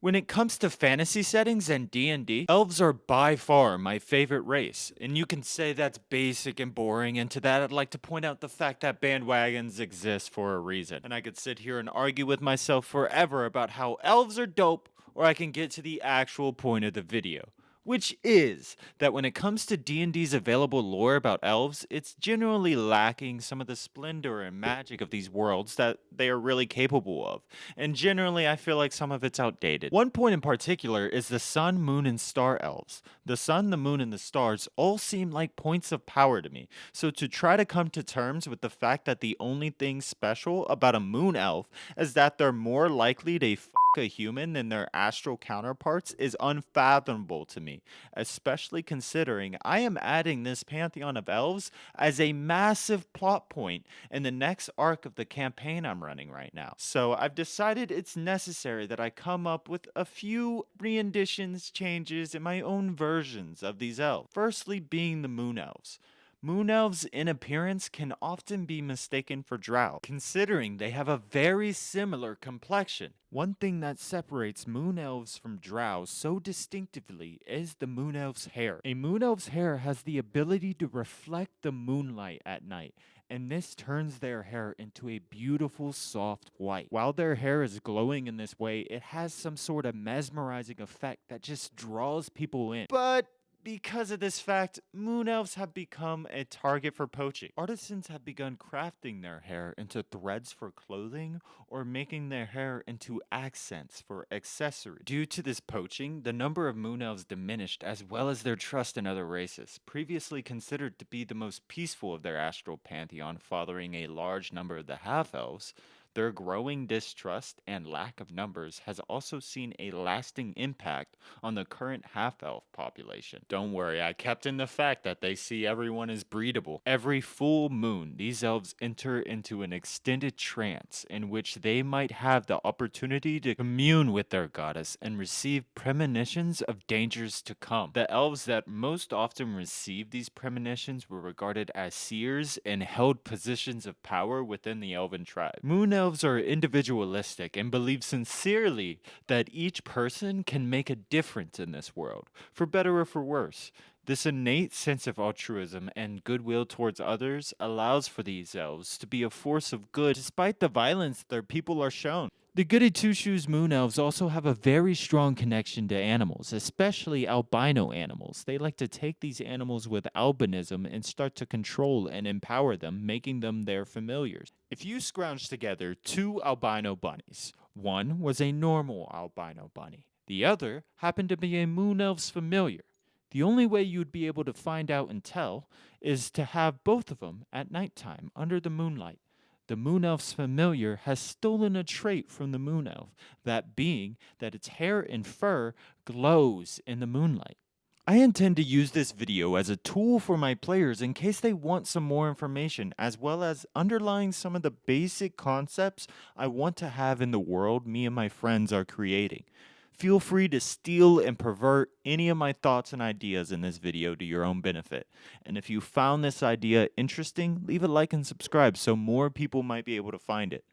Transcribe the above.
When it comes to fantasy settings and D&D, elves are by far my favorite race. And you can say that's basic and boring, and to that I'd like to point out the fact that bandwagons exist for a reason. And I could sit here and argue with myself forever about how elves are dope, or I can get to the actual point of the video, which is that when it comes to D&D's available lore about elves, it's generally lacking some of the splendor and magic of these worlds that they are really capable of. And generally, I feel like some of it's outdated. One point in particular is the sun, moon, and star elves. The sun, the moon, and the stars all seem like points of power to me. So to try to come to terms with the fact that the only thing special about a moon elf is that they're more likely to a human than their astral counterparts is unfathomable to me, especially considering I am adding this pantheon of elves as a massive plot point in the next arc of the campaign I'm running right now. So I've decided it's necessary that I come up with a few renditions, changes, and my own versions of these elves. Firstly, being the moon elves. Moon elves in appearance can often be mistaken for drow, considering they have a very similar complexion. One thing that separates moon elves from drow so distinctively is the moon elf's hair. A moon elf's hair has the ability to reflect the moonlight at night, and this turns their hair into a beautiful soft white. While their hair is glowing in this way, it has some sort of mesmerizing effect that just draws people in. But because of this fact, moon elves have become a target for poaching. Artisans have begun crafting their hair into threads for clothing or making their hair into accents for accessories. Due to this poaching, the number of moon elves diminished as well as their trust in other races, previously considered to be the most peaceful of their astral pantheon following a large number of the half-elves. Their growing distrust and lack of numbers has also seen a lasting impact on the current half-elf population. Don't worry, I kept in the fact that they see everyone as breedable. Every full moon, these elves enter into an extended trance in which they might have the opportunity to commune with their goddess and receive premonitions of dangers to come. The elves that most often received these premonitions were regarded as seers and held positions of power within the elven tribe. Moon elves are individualistic and believe sincerely that each person can make a difference in this world, for better or for worse. This innate sense of altruism and goodwill towards others allows for these elves to be a force of good despite the violence their people are shown. The goody two-shoes moon elves also have a very strong connection to animals, especially albino animals. They like to take these animals with albinism and start to control and empower them, making them their familiars. If you scrounge together two albino bunnies, one was a normal albino bunny, the other happened to be a moon elf's familiar. The only way you'd be able to find out and tell is to have both of them at nighttime under the moonlight. The moon elf's familiar has stolen a trait from the moon elf, that being that its hair and fur glows in the moonlight. I intend to use this video as a tool for my players in case they want some more information, as well as underlying some of the basic concepts I want to have in the world me and my friends are creating. Feel free to steal and pervert any of my thoughts and ideas in this video to your own benefit. And if you found this idea interesting, leave a like and subscribe so more people might be able to find it.